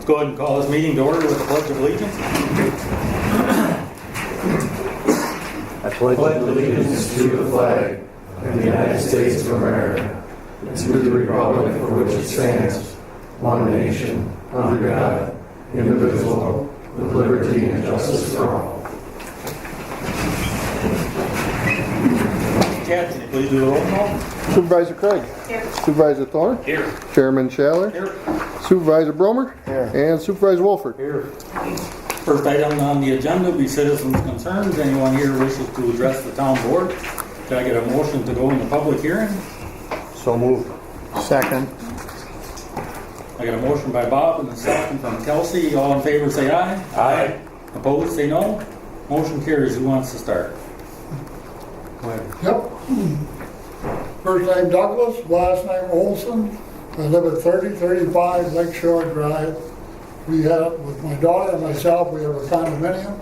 go ahead and call this meeting to order with the Pledge of Allegiance. I pledge allegiance to the flag of the United States of America and to the republic for which it stands, one nation, under God, indivisible, with liberty and justice for all. Chad, can you please do the roll call? Supervisor Craig. Here. Supervisor Thorne. Here. Chairman Schaller. Here. Supervisor Bromer. Here. And Supervisor Wolford. Here. First item on the agenda will be citizens' concerns. Anyone here wishes to address the town board? Can I get a motion to go into public hearing? So moved. Second. I got a motion by Bob and a second from Kelsey. All in favor say aye. Aye. Opposed say no. Motion carries. Who wants to start? Yep. First name Douglas, last name Olson. I live at 3035 Lakeshore Drive. We have, with my daughter and myself, we have a condominium,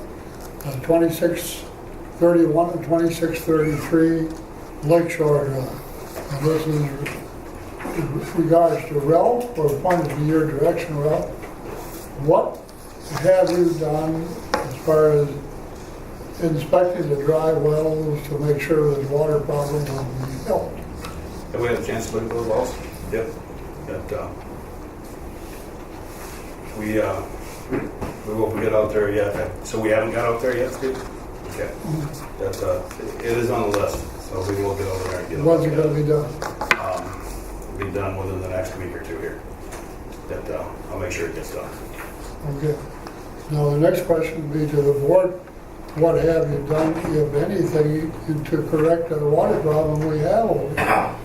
2631 and 2633 Lakeshore Drive. And this is in regards to Ralph, or pointed to your direction, Ralph. What have you done as far as inspecting the dry wells to make sure that water problem will be helped? Have we had a chance to look at those wells? Yep. We won't get out there yet. So we haven't got out there yet, Steve? Okay. That's, it is on the list, so we will get over there and get it. When's it gonna be done? Be done within the next week or two here. I'll make sure it gets done. Okay. Now, the next question would be to the board. What have you done, if anything, to correct the water problem we have over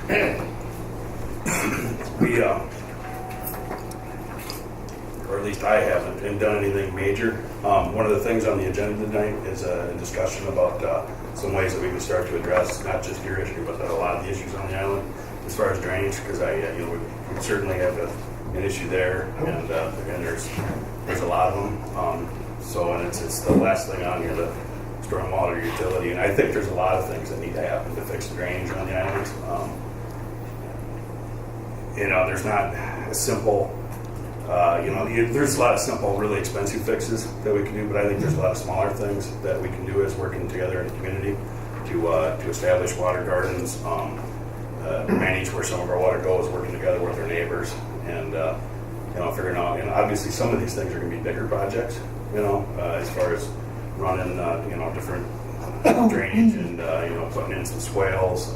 here? We, or at least I haven't done anything major. One of the things on the agenda tonight is a discussion about some ways that we can start to address not just your issue, but a lot of the issues on the island as far as drainage, because we certainly have an issue there, and there's a lot of them. And it's the last thing on here, the stormwater utility, and I think there's a lot of things that need to happen to fix the drainage on the island. There's not a simple, there's a lot of simple, really expensive fixes that we can do, but I think there's a lot of smaller things that we can do as working together in the community to establish water gardens, manage where some of our water goes, working together with our neighbors, and figuring out. Obviously, some of these things are going to be bigger projects. As far as running, different drainage and putting in some swales,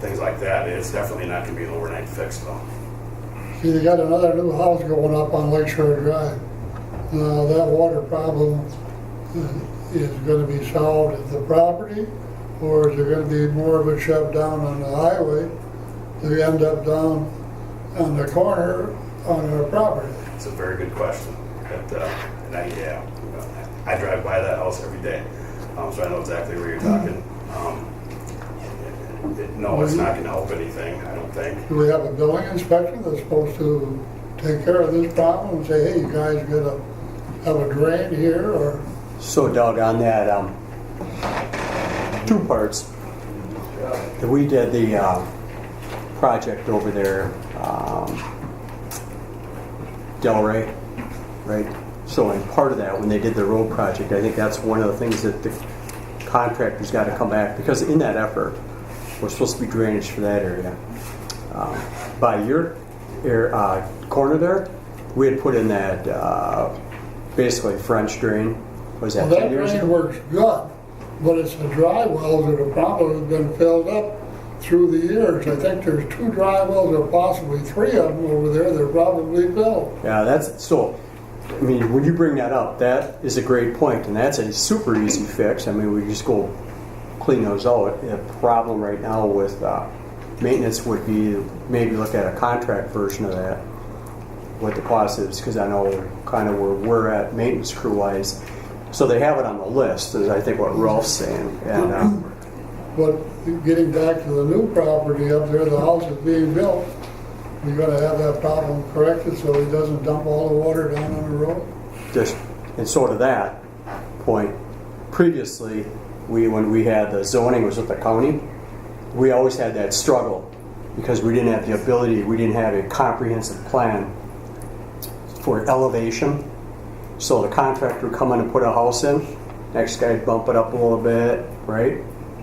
things like that. It's definitely not going to be an overnight fix, though. See, they got another new house going up on Lakeshore Drive. Now, that water problem is going to be solved at the property, or is there going to be more of a shove down on the highway to end up down on the corner on our property? It's a very good question. I drive by that house every day, so I know exactly where you're talking. No, it's not going to help anything, I don't think. Do we have a building inspector that's supposed to take care of this problem and say, hey, you guys gotta have a drain here, or? So Doug, on that, two parts. We did the project over there, Delray, right? So in part of that, when they did the road project, I think that's one of the things that the contractors got to come back, because in that effort, we're supposed to be drainage for that area. By your corner there, we had put in that basically French drain. Was that Well, 10 that years drain ago? works good, but it's the dry wells that have probably been filled up through the years. I think there's 2 dry wells, or possibly 3 of them over there that are probably filled. Yeah, that's so. I mean, when you bring that up, that is a great point, and that's a super easy fix. I mean, we just go clean those out. The problem right now with maintenance would be maybe look at a contract version of that, what the cost is, because I know kind of where we're at maintenance crew wise. So they have it on the list, is I think what Ralph's saying. And But getting back to the new property up there, the house is being built. We're gonna have that problem corrected so it doesn't dump all the water down on the road. and so to that point, previously, when we had the zoning was with the county, we always had that struggle because we didn't have the ability, we didn't have a comprehensive plan for elevation. So the contractor would come in and put a house in, next guy would bump it up a little bit, right?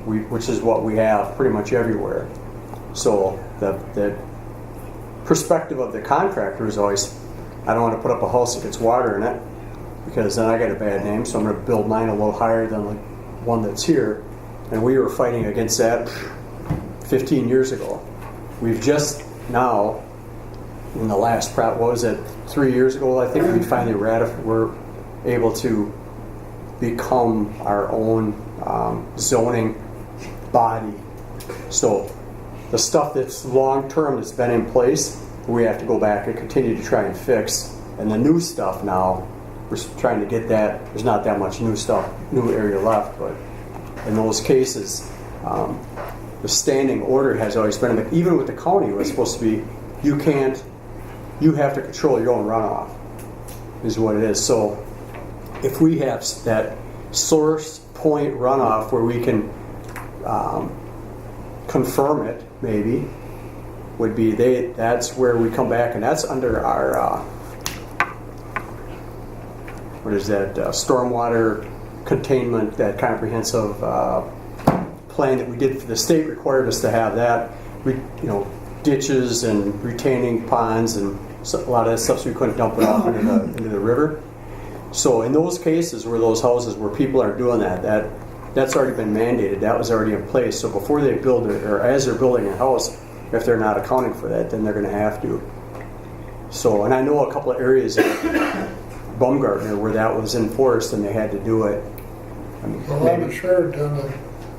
Which is what we have pretty much everywhere. So the perspective of the contractor is always, I don't want to put up a house that gets water in it, because then I get a bad name, so I'm going to build mine a little higher than the one that's here. And we were fighting against that 15 years ago. We've just now, in the last, what was it, 3 years ago, I think we finally were able to become our own zoning body. So the stuff that's long-term that's been in place, we have to go back and continue to try and fix. And the new stuff now, we're trying to get that. There's not that much new stuff, new area left, but in those cases, the standing order has always been, but even with the county, it was supposed to be, you have to control your own runoff, is what it is. So if we have that source point runoff where we can confirm it, maybe, would be that's where we come back, and that's under our, what is that, stormwater containment, that comprehensive plan that we did for the state required us to have that, ditches and retaining ponds and a lot of that stuff, so we couldn't dump it off into the river. So in those cases where those houses where people aren't doing that's already been mandated, that was already in place. So before they build it, or as they're building a house, if they're not accounting for that, then they're going to have to. So, and I know a couple of areas in Baumgartner where that was enforced and they had to do it. Well, I'm assured that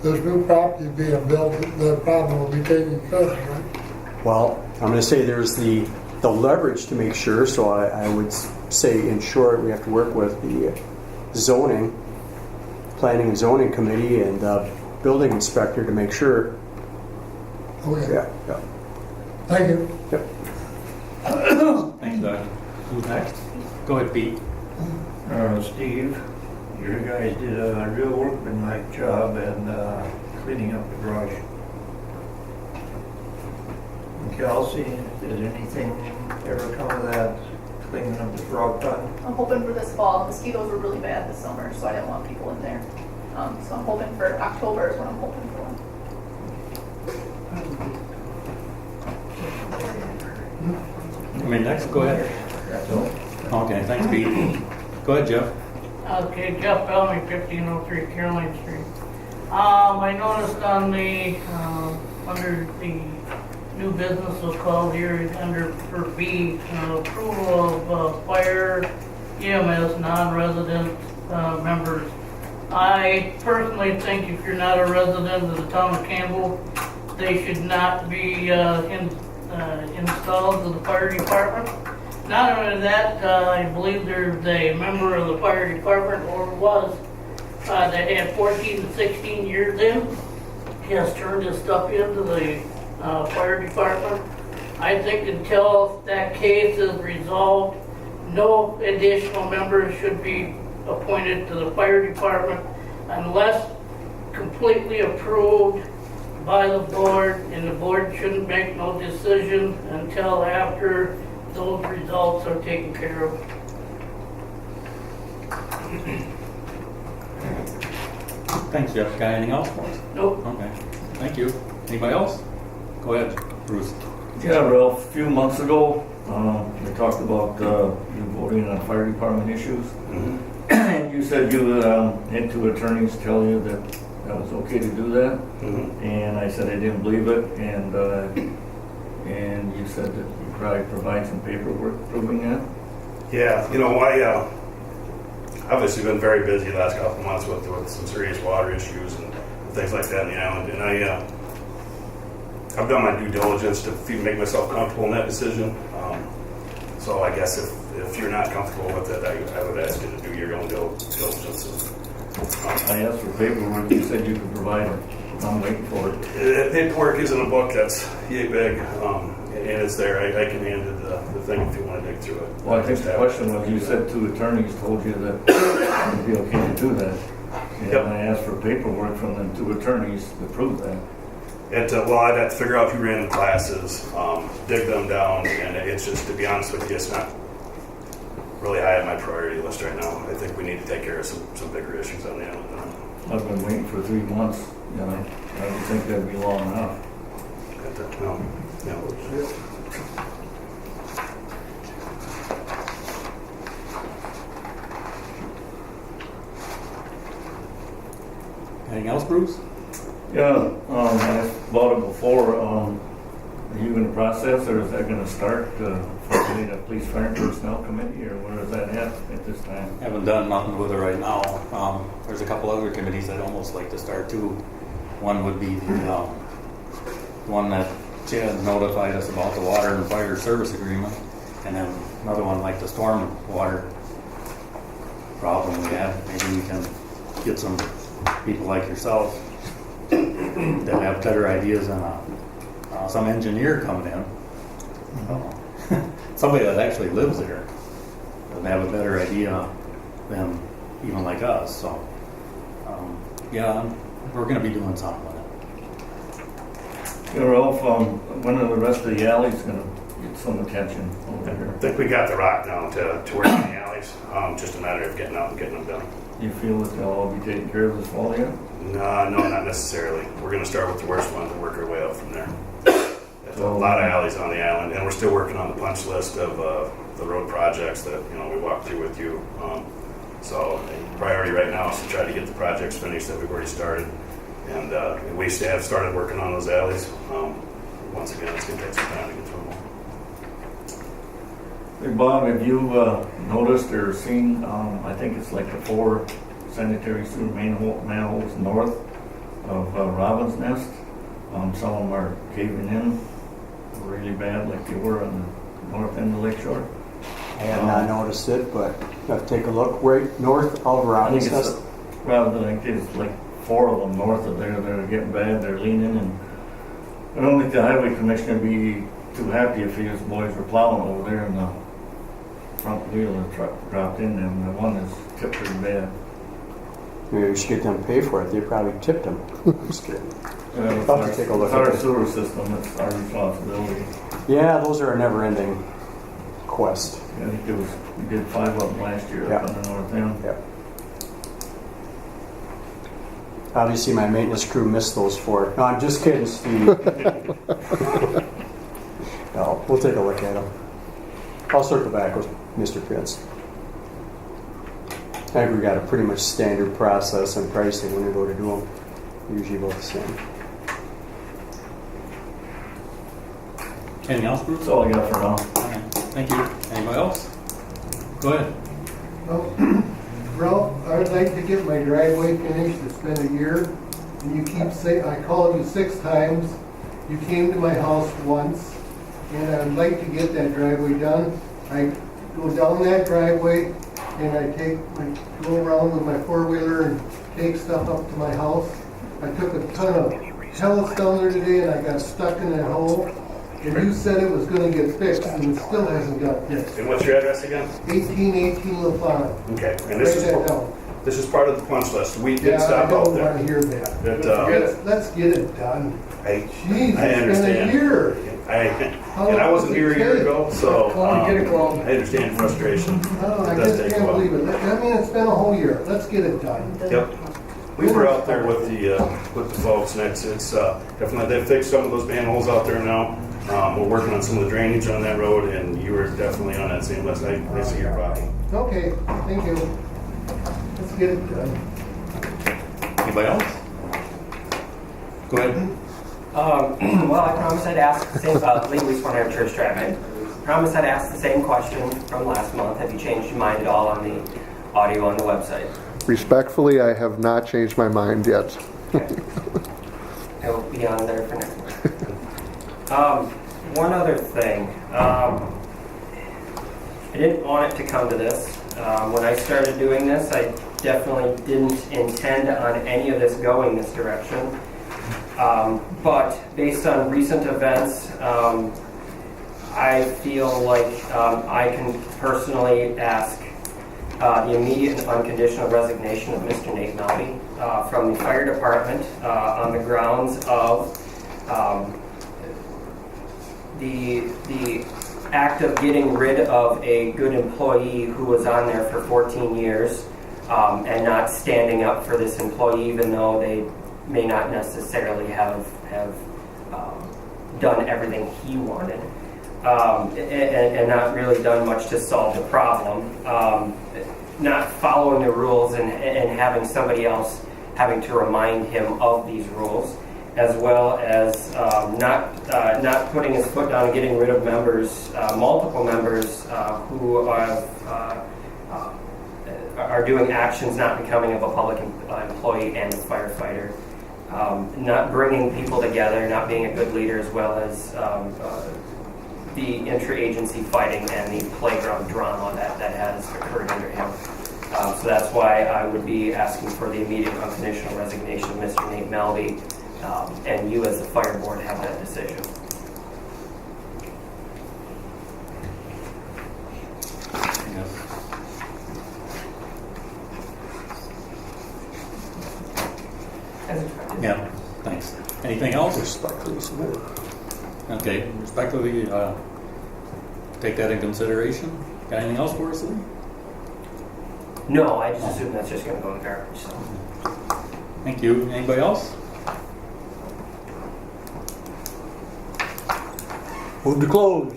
this new property being built, that problem will be taken care of, right? Well, I'm going to say there's the leverage to make sure, so I would say in short we have to work with the zoning, planning and zoning committee and the building inspector to make sure. Okay. Yeah. Thank you. Yep. Thanks, Doug. Who's next? Go ahead, Pete. Steve, you guys did a real workmanlike job in cleaning up the garage. And Kelsey, did anything ever come of that, cleaning up the frog pond? I'm hoping for this fall. Mosquitoes were really bad this summer, so I didn't want people in there. So I'm hoping for October is what I'm hoping for. Next, go ahead. That's all. Okay, thanks, Pete. Go ahead, Jeff. Okay, Jeff Bellamy, 1503 Caroline Street. I noticed on the, under the new business was called here, under for B, approval of fire EMS non-resident members. I personally think if you're not a resident of the town of Campbell, they should not be installed to the fire department. Not only that, I believe there's a member of the fire department, or was, that had 14 to 16 years in. He has turned his stuff into the fire department. I think until that case is resolved, no additional members should be appointed to the fire department unless completely approved by the board, and the board shouldn't make no decision until after those results are taken care of. Thanks, Jeff. Got anything else for us? Nope. Okay, thank you. Anybody else? Go ahead, Bruce. Yeah, Ralph, a few months ago, we talked about you voting on fire department issues. And you said you had two attorneys tell you that that was okay to do that. And I said I didn't believe it, and you said that you probably provide some paperwork proving that. Yeah, I obviously been very busy the last couple of months with some serious water issues and things like that in the island, and I've done my due diligence to make myself comfortable in that decision. So I guess if you're not comfortable with it, I would ask you to do your own diligence. I asked for paperwork, you said you could provide it. I'm waiting for it. The paperwork is in a book that's yay big, and it's there. I can hand you the thing if you want to dig through it. Well, I think the question was, you said two attorneys told you that it would be okay to do that. And Yep. I asked for paperwork from them two attorneys to prove that. Well, I'd have to figure out who ran the classes, dig them down, and it's just, to be honest with you, it's not really high on my priority list right now. I think we need to take care of some bigger issues on the island. I've been waiting for 3 months, you know, I don't think that'd be long enough. No, no. Anything else, Bruce? Yeah, I bought it before, are you in the process, or is that gonna start, for the police fire and personnel committee, or where is that at this time? Haven't done nothing with it right now. There's a couple other committees I'd almost like to start too. One would be the one that Chad notified us about, the water and fire service agreement, and then another one like the storm water problem we have. Maybe we can get some people like yourself that have better ideas than some engineer coming in. Somebody that actually lives there and have a better idea than even like us. So, yeah, we're going to be doing something with it. Yeah, Ralph, when are the rest of the alleys gonna get some attention over I here? think we got the rock down to work in the alleys. Just a matter of getting out and getting them done. Do you feel that they'll all be taken care of this fall yet? No, not necessarily. We're going to start with the worst ones and work our way up from there. There's a lot of alleys on the island, and we're still working on the punch list of the road projects that we walked through with you. So the priority right now is to try to get the projects finished that we've already started, and we have started working on those alleys. Once again, it's going to take some time to get through them. Hey Bob, have you noticed or seen, I think it's like the 4 sanitary sewer manholes north of Robin's Nest? Some of them are caving in really bad like they were on the north end of Lake Shore. I have not noticed it, but I'll take a look right north of I think Robin's it's, Nest. it's like 4 of them north of there that are getting bad, they're leaning, and I don't think the highway commissioner would be too happy if his boys were plowing over there and the front wheel of the truck dropped in them. The one is tipped pretty bad. Maybe we should get them to pay for it. They probably tipped them. I'm just kidding. It's I'll have to take a look it's at our it. sewer system, it's our responsibility. Yeah, those are a never-ending quest. I think we did 5 of them last year Yeah. up on the north end. Yep. Obviously, my maintenance crew missed those 4. No, I'm just kidding, Steve. No, we'll take a look at them. I'll circle back with Mr. Pitts. I think we got a pretty much standard process and pricing when we go to do them. Usually both the same. Anything else, Bruce? That's all I got for now. All right. Thank you. Anybody else? Go ahead. Well, Ralph, I would like to get my driveway finished. It's been a year, and you keep saying, I called you 6 times. You came to my house once, and I'd like to get that driveway done. I go down that driveway, and I go around with my 4-wheeler and take stuff up to my house. I took a ton of pellets down there today, and I got stuck in that hole. And you said it was gonna get fixed, and it still hasn't got fixed. And what's your address again? 1818 LaFawn. Okay. And Write this that down. is part of the punch list. We did Yeah, stop I out don't there. want to hear that. But, Let's get it done. I Jeez, I it's been understand. a year. And I wasn't here a year ago, so Get it going. I understand frustration. Oh, I It does just take a can't while. believe it. I mean, it's been a whole year. Let's get it done. Yep. We were out there with the folks, and it's definitely, they've fixed some of those manholes out there now. We're working on some of the drainage on that road, and you were definitely on that same list. I see your problem. Okay, thank you. Let's get it done. Anybody else? Go ahead. Well, I promised I'd ask the same, legally sworn in Church Drive. I promised I'd ask the same question from last month. Have you changed your mind at all on the audio on the website? Respectfully, I have not changed my mind yet. Okay. I will be on there for next month. One other thing. I didn't want it to come to this. When I started doing this, I definitely didn't intend on any of this going this direction. But based on recent events, I feel like I can personally ask the immediate and unconditional resignation of Mr. Nate Melby from the fire department on the grounds of the act of getting rid of a good employee who was on there for 14 years and not standing up for this employee, even though they may not necessarily have done everything he wanted, and not really done much to solve the problem. Not following the rules and having somebody else having to remind him of these rules, as well as not putting his foot down and getting rid of members, multiple members who are doing actions not becoming of a public employee and a firefighter. Not bringing people together, not being a good leader, as well as the intra-agency fighting and the playground drama that has occurred under him. So that's why I would be asking for the immediate unconditional resignation of Mr. Nate Melby, and you as the fire board have that decision. Yeah, thanks. Anything else? Respectfully submitted. Okay, respectfully, take that in consideration. Got anything else for us, Lee? No, I just assume that's just going to go in the garbage. So. Thank you. Anybody else? Move to close.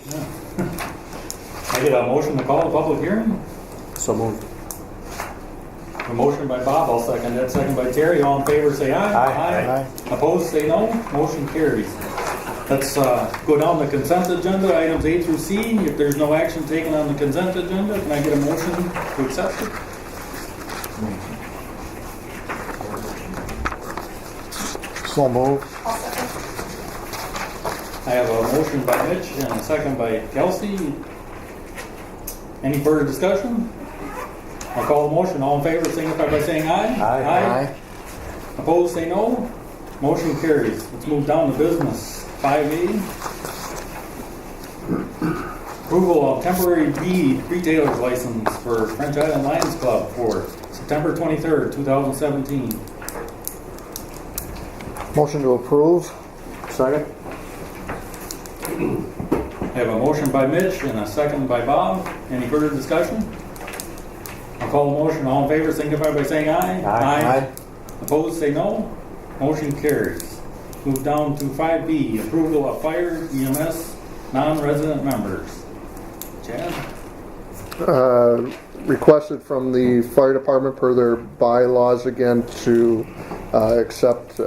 I get a motion to call a public hearing. So moved. A motion by Bob, I'll second that. Second by Terry. All in favor, say aye. Aye. Opposed, say no. Motion carries. Let's go down the consent agenda, items A through C. If there's no action taken on the consent agenda, can I get a motion to accept it? So moved. I'll second. I have a motion by Mitch and a second by Kelsey. Any further discussion? I'll call the motion. All in favor, signify by saying aye. Aye. Opposed, say no. Motion carries. Let's move down to business. 5A. Approval of temporary B retailer's license for French Island Lions Club for September 23rd, 2017. Motion to approve. Second. I have a motion by Mitch and a second by Bob. Any further discussion? I'll call the motion. All in favor, signify by saying aye. Aye. Opposed, say no. Motion carries. Move down to 5B, approval of fire EMS non-resident members. Chad? Requested from the fire department per their bylaws again to accept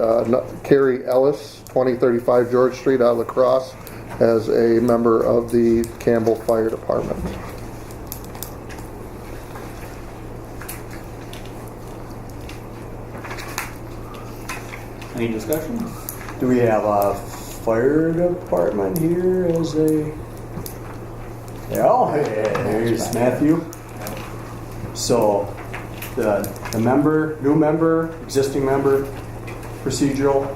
Carrie Ellis, 2035 George Street out of La Crosse, as a member of the Campbell Fire Department. Any discussion? Do we have a fire department here as a... Yeah, there's Matthew. So, the member, new member, existing member, procedural.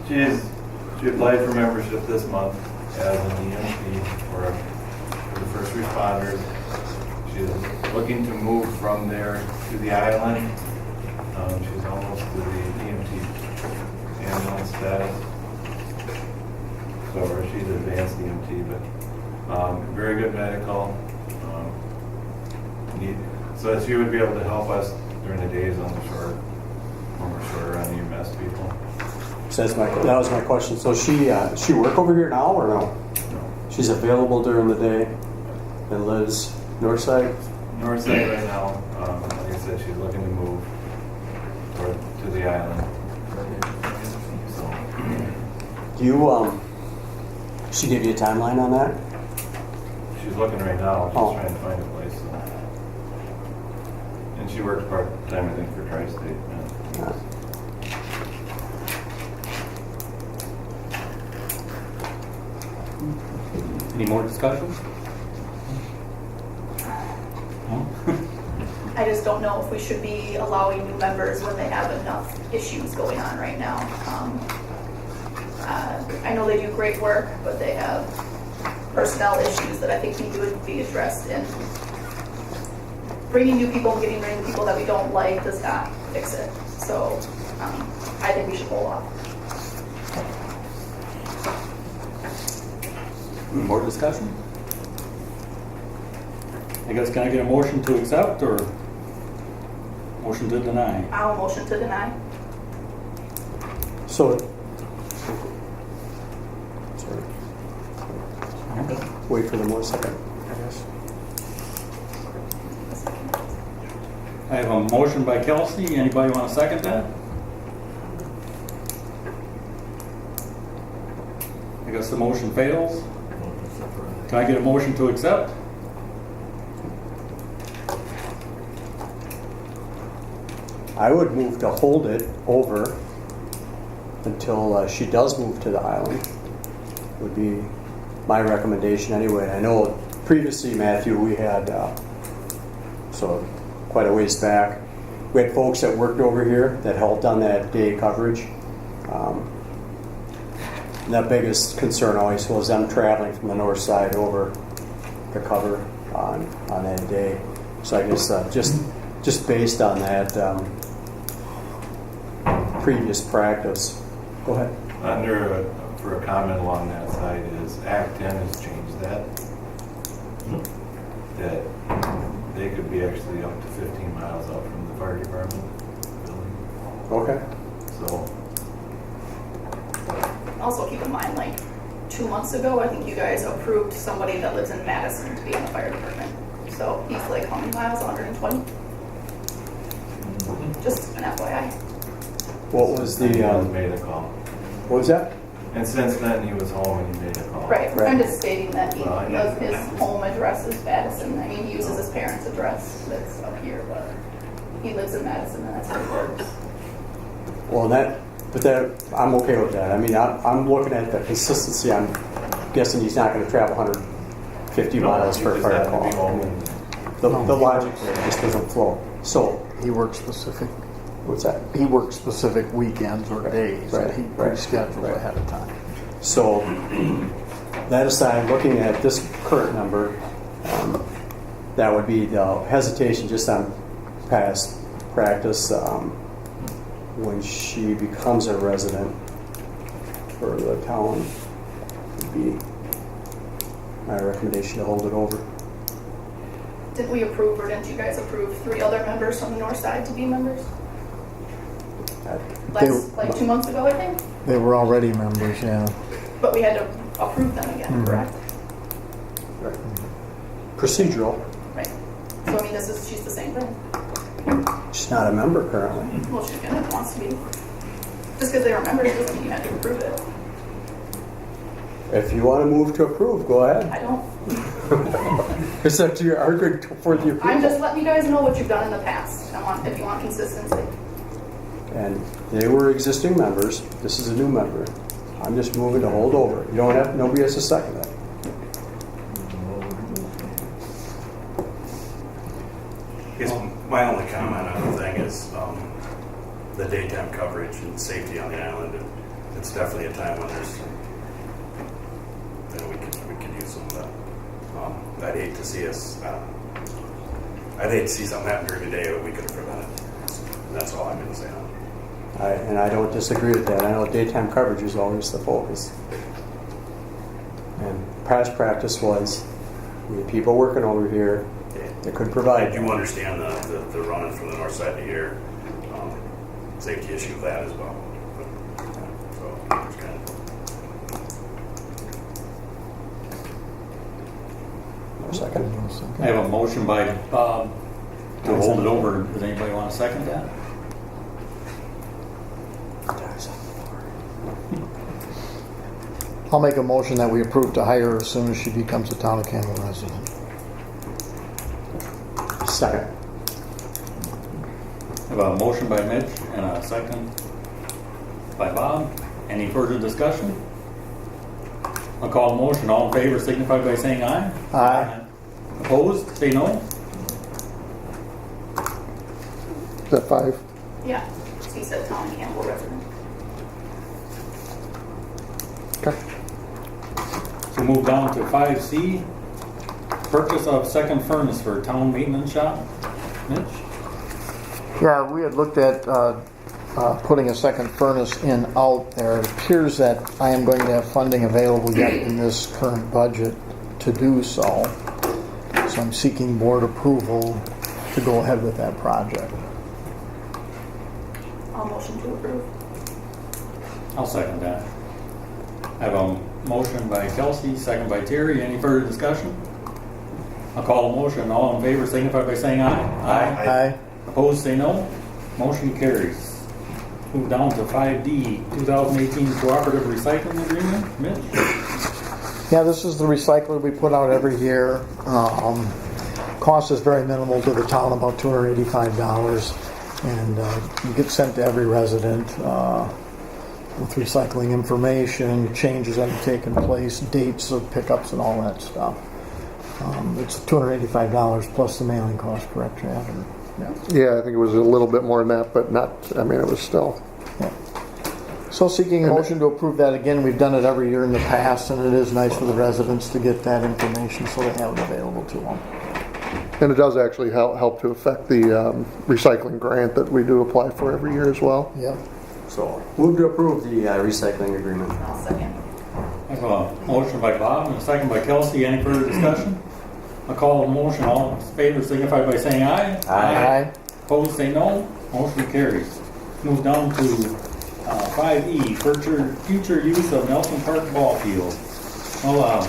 She applied for membership this month as an EMT for the first responders. She's looking to move from there to the island. She's almost to the EMT ambulance status. So she's advanced EMT, but very good medical. So that she would be able to help us during the days on the shore when we're shorter on EMS people. So that was my question. So she work over here now or no? No. She's available during the day and lives north side? North side right now. Like I said, she's looking to move to the island. So, Do you, she give you a timeline on that? she's looking right now. She's Oh. trying to find a place. So. And she works part-time, I think, for Tri-State. Yeah. Any more discussion? No? I just don't know if we should be allowing new members when they have enough issues going on right now. I know they do great work, but they have personnel issues that I think need to be addressed, and bringing new people and getting rid of people that we don't like does not fix it. So I think we should hold off. More discussion? I guess, can I get a motion to accept or motion to deny? I'll motion to deny. So, sorry, wait for them 1 second, I guess. I have a motion by Kelsey. Anybody want to second that? I guess the motion fails. Can I get a motion to accept? I would move to hold it over until she does move to the island, would be my recommendation anyway. I know previously, Matthew, we had, so quite a ways back, we had folks that worked over here that helped on that day coverage. And the biggest concern always was them traveling from the north side over to cover on that day. So I guess just based on that previous practice. Go ahead. For a comment along that side is Act 10 has changed that. That they could be actually up to 15 miles out from the fire department building. Okay. So, Also keep in mind, like 2 months ago, I think you guys approved somebody that lives in Madison to be in the fire department. So he's like how many miles? 120? Just an FYI. What was the, he made a call. what was that? And since then, he was home and he made a call. Right, Right. I'm just stating that Well, I does his know. home address is Madison. I mean, he uses his parents' address that's up here, but he lives in Madison and that's where he works. Well, I'm okay with that. I mean, I'm looking at the consistency. I'm guessing he's not going to travel 150 miles for a He just fire had to call. be home and The logic there just doesn't flow. So, He works specific. what's that? He works specific weekends or days Right, that he right, schedules right. ahead of time. So, that aside, looking at this current number, that would be the hesitation just on past practice. When she becomes a resident for the town, would be my recommendation to hold it over. Did we approve or didn't you guys approve 3 other members from the north side to be members? Like 2 months ago, I think? They were already members, yeah. But we had to approve them again, correct? Right. Procedural. Right. So I mean, she's the same thing. She's not a member currently. Well, she's gonna, wants to be. Just because they were members doesn't mean you have to approve it. If you want to move to approve, go ahead. I don't. It's up to you arguing for the approval. I'm just letting you guys know what you've done in the past. If you want consistency. And they were existing members. This is a new member. I'm just moving to hold over. You don't have, nobody has to second that. I guess my only comment on the thing is the daytime coverage and safety on the island. It's definitely a time when there's, we could use some of that. I'd hate to see something happen during the day that we could have prevented. And that's all I'm going to say on it. And I don't disagree with that. I know daytime coverage is always the focus. And past practice was we had people working over here that could I provide. do understand the running from the north side to here, safety issue of that as well. So, it's kind of. No second. I have a motion by Bob to hold it over. Does anybody want to second that? I'll make a motion that we approve to hire her as soon as she becomes a town of Campbell resident. Second. I have a motion by Mitch and a second by Bob. Any further discussion? I'll call the motion. All in favor signify by saying aye. Aye. Opposed? Say no. Is that 5? Yeah. He said Tom Campbell resident. Okay. So move down to 5C. Purchase of second furnace for town maintenance shop. Mitch? Yeah, we had looked at putting a second furnace in out there. It appears that I am going to have funding available yet in this current budget to do so. So I'm seeking board approval to go ahead with that project. I'll motion to approve. I'll second that. I have a motion by Kelsey, second by Terry. Any further discussion? I'll call a motion. All in favor signify by saying aye. Aye. Opposed, say no. Motion carries. Move down to 5D, 2018 Cooperative Recycling Agreement. Mitch? Yeah, this is the recycler we put out every year. Cost is very minimal to the town, about $285, and you get sent to every resident with recycling information, changes that have taken place, dates of pickups, and all that stuff. It's $285 plus the mailing cost, correct, Chad? Or, yeah. Yeah, I think it was a little bit more than that, but not, I mean, it was still. Yeah. So seeking a motion to approve that again. We've done it every year in the past, and it is nice for the residents to get that information so they have it available to them. And it does actually help to affect the recycling grant that we do apply for every year as well. Yep. So, move to approve the recycling agreement. I'll second. I have a motion by Bob and a second by Kelsey. Any further discussion? I'll call the motion. All in favor signify by saying aye. Aye. Opposed, say no. Motion carries. Move down to 5E, future use of Nelson Park Ball Field. Well,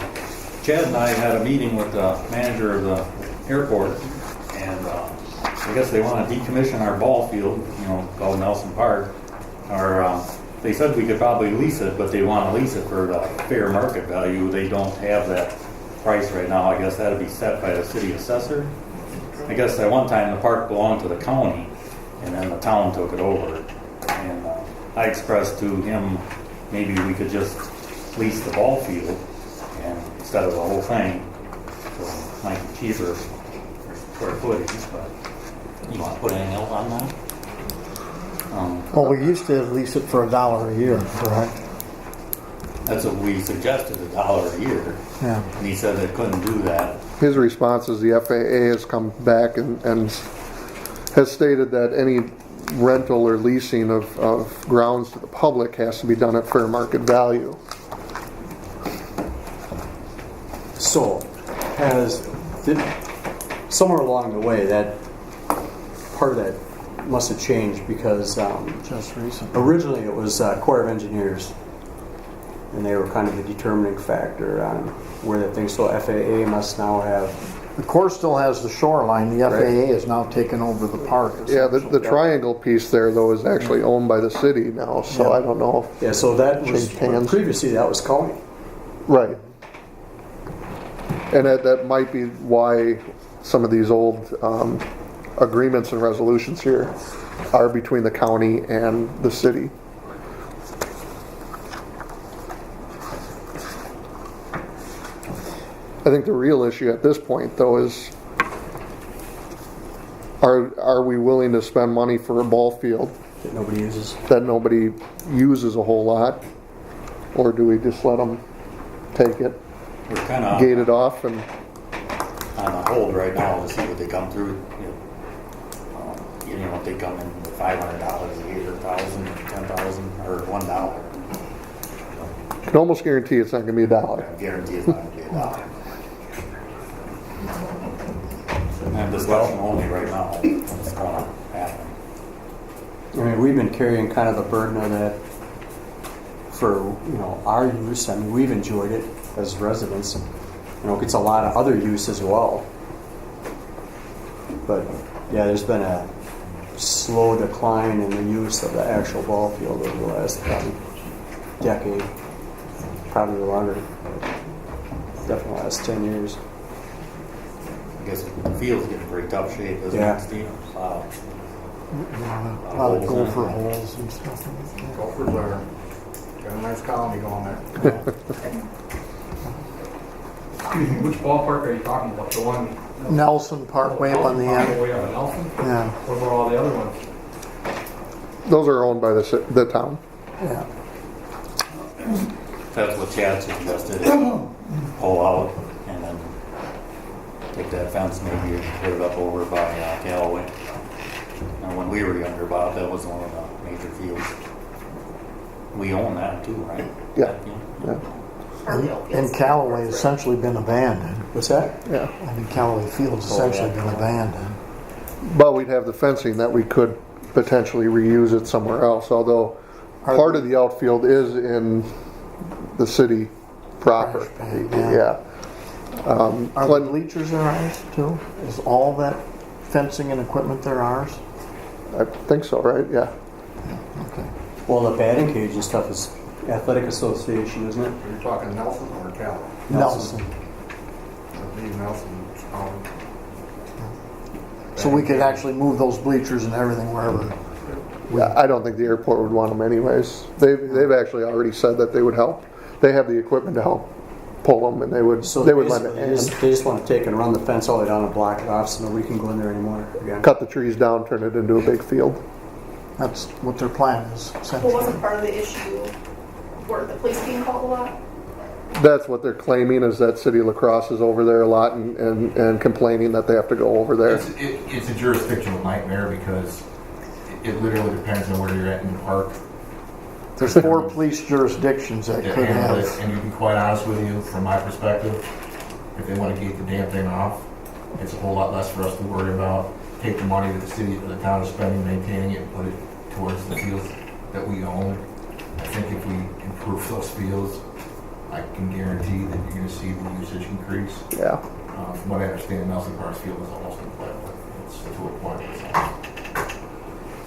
Chad and I had a meeting with the manager of the airport, and I guess they want to decommission our ball field, called Nelson Park. They said we could probably lease it, but they want to lease it for the fair market value. They don't have that price right now. I guess that'll be set by the city assessor. I guess at one time the park belonged to the county, and then the town took it over. And I expressed to him maybe we could just lease the ball field and instead of the whole thing. So it might be cheaper for square footage, but you want to put anything else on that? Well, we used to lease it for $1 a year, correct? That's what we suggested, $1 a year. Yeah. And he said they couldn't do that. His response is the FAA has come back and has stated that any rental or leasing of grounds to the public has to be done at fair market value. So, somewhere along the way, that part of that must have changed because Just recently. originally it was Corps of Engineers, and they were kind of the determining factor on where that thing. So FAA must now have. The Corps still has the shoreline. The FAA has now taken over the park. Yeah, the triangle piece there though is actually owned by the city now, so Yeah. I don't know. Yeah, so that was Changed hands. previously that was county. Right. And that might be why some of these old agreements and resolutions here are between the county and the city. I think the real issue at this point, though, is are we willing to spend money for a ball field That nobody uses. that nobody uses a whole lot, or do we just let them take it, We're kind of gate it off, and on a hold right now to see what they come through. If they come in with $500 a year, $1,000, $10,000, or $1. I can almost guarantee it's not going to be $1. I guarantee it's not going to be $1. And discussion only right now. What's going to happen? I mean, we've been carrying kind of the burden of that for our use. I mean, we've enjoyed it as residents. It gets a lot of other use as well. But yeah, there's been a slow decline in the use of the actual ball field over the last decade, probably longer. Definitely the last 10 years. I guess the field's getting pretty tough shape, isn't Yeah. it, Steve? A lot of gopher holes and stuff. Gophers are, got a nice colony going there. Excuse me, which ballpark are you talking about? The one? Nelson Park way up on the end. Way up in Nelson? Yeah. What about all the other ones? those are owned by the town. Yeah. That's what Chad suggested. Pull out and then take that fence maybe and put it up over by Callaway. And when we were younger, Bob, that was one of the major fields. We own that too, right? Yeah. Yeah. part of the old And fields. Callaway essentially been abandoned. What's that? Yeah. I mean, Callaway Field's essentially been abandoned. But we'd have the fencing that we could potentially reuse it somewhere else, although part of the outfield is in the city proper. Trash bag, Yeah. Are the Clinton- bleachers there ours too? Is all that fencing and equipment there ours? I think so, right? Yeah. Okay. Well, the batting cage and stuff is Athletic Association, isn't it? You're talking Nelson or Cal? Nelson. I believe Nelson. So we could actually move those bleachers and everything wherever. Yeah, I don't think the airport would want them anyways. They've actually already said that they would help. They have the equipment to help pull them, and they would So lend a basically, hand. they just want to take and run the fence all the way down and block it off so nobody can go in there anymore again. Cut the trees down, turn it into a big field. That's what their plan is, Well, essentially. wasn't part of the issue were the police being called a lot? That's what they're claiming, is that City of La Crosse is over there a lot and complaining that they have to go over there. It's a jurisdictional nightmare because it literally depends on where you're at in the park. There's 4 police jurisdictions that could handle it, have. and to be quite honest with you, from my perspective, if they want to gate the damn thing off, it's a whole lot less for us to worry about. Take the money that the city or the town is spending maintaining it and put it towards the fields that we own. I think if we improve those fields, I can guarantee that you're going to see the usage increase. Yeah. From what I understand, Nelson Park's field is almost unplayable. It's to a point where it's almost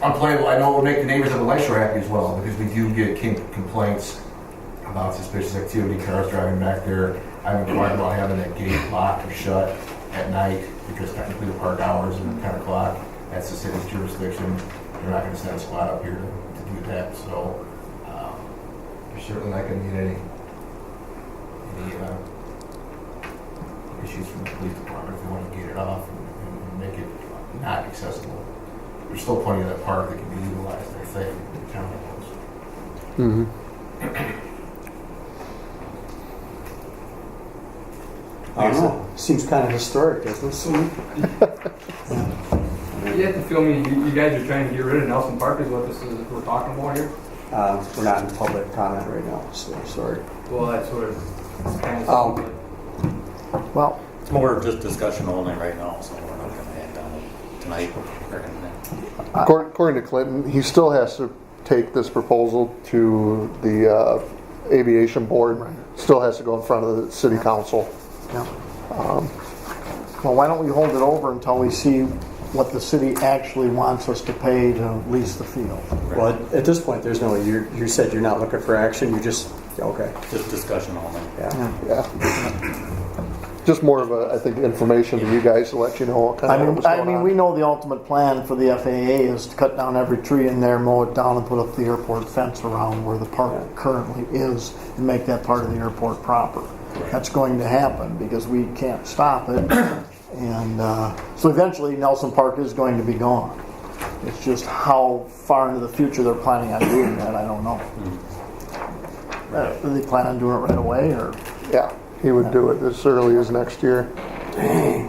unplayable. I know it will make the neighbors of the Lake Shore happy as well, because we do get complaints about suspicious activity, cars driving back there. I've inquired about having that gate locked or shut at night, because technically the park hours are 10 o'clock. That's the city's jurisdiction. They're not going to send a squad up here to do that. So you're certainly not going to get any issues from the police department if they want to gate it off and make it not accessible. There's still plenty of that park that can be utilized, I think, in the town owns. I don't know. Seems kind of historic, doesn't it? You have to feel me, you guys are trying to get rid of Nelson Park is what this is, we're talking about here? We're not in public comment right now, so sorry. Well, that's what it kind Um, of. Well, It's more just discussion only right now, so we're not going to act on it tonight or anything. According to Clinton, he still has to take this proposal to the aviation board. Still has to go in front of the city council. yeah. Well, why don't we hold it over until we see what the city actually wants us to pay to lease the field? Well, at this point, there's no, you said you're not looking for action, you just, okay. Just discussion only. Yeah. Yeah. Just more of a, I think, information to you guys to let you know what kind of what was going on. we know the ultimate plan for the FAA is to cut down every tree in there, mow it down, and put up the airport fence around where the park currently is, and make that part of the airport proper. That's going to happen because we can't stop it, and so eventually Nelson Park is going to be gone. It's just how far into the future they're planning on doing that, I don't know. Do they plan on doing it right away, or? Yeah, he would do it as early as next year.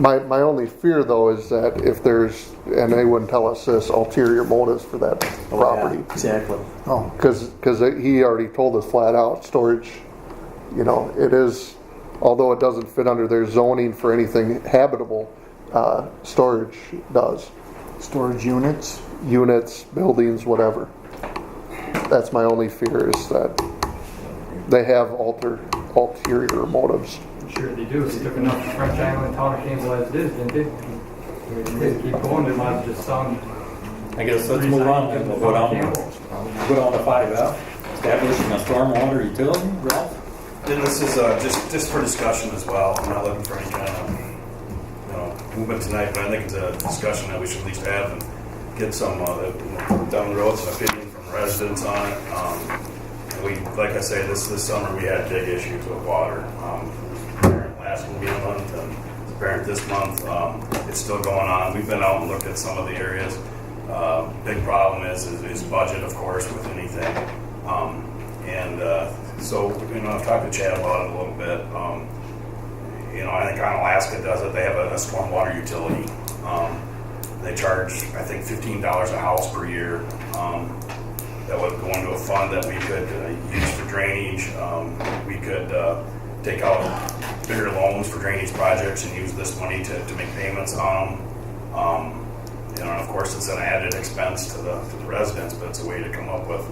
My only fear, though, is that if there's, and they wouldn't tell us this, ulterior motives for that property. Yeah, exactly. Oh, Because he already told us flat out, storage, it is, although it doesn't fit under their zoning for anything habitable, storage does. storage units? Units, buildings, whatever. That's my only fear, is that they have ulterior motives. Sure they do, they took enough French Island town of Campbell as it is, didn't they? They keep going, they might as well just sound. I guess let's move on and we'll go down to 5F. Establishing a stormwater utility, Ralph? And this is just for discussion as well. I'm not looking for any kind of movement tonight, but I think it's a discussion that we should at least have and get some down the road some opinion from residents on it. And we, like I say, this summer we had big issues with water. Apparent last month and apparent this month. It's still going on. We've been out and looked at some of the areas. Big problem is budget, of course, with anything. So I've talked to Chad about it a little bit. I think Alaska does it. They have a stormwater utility. They charge, I think, $15 a house per year. That would go into a fund that we could use for drainage. We could take out bigger loans for drainage projects and use this money to make payments on them. You know, and of course, it's an added expense to the residents, but it's a way to come up with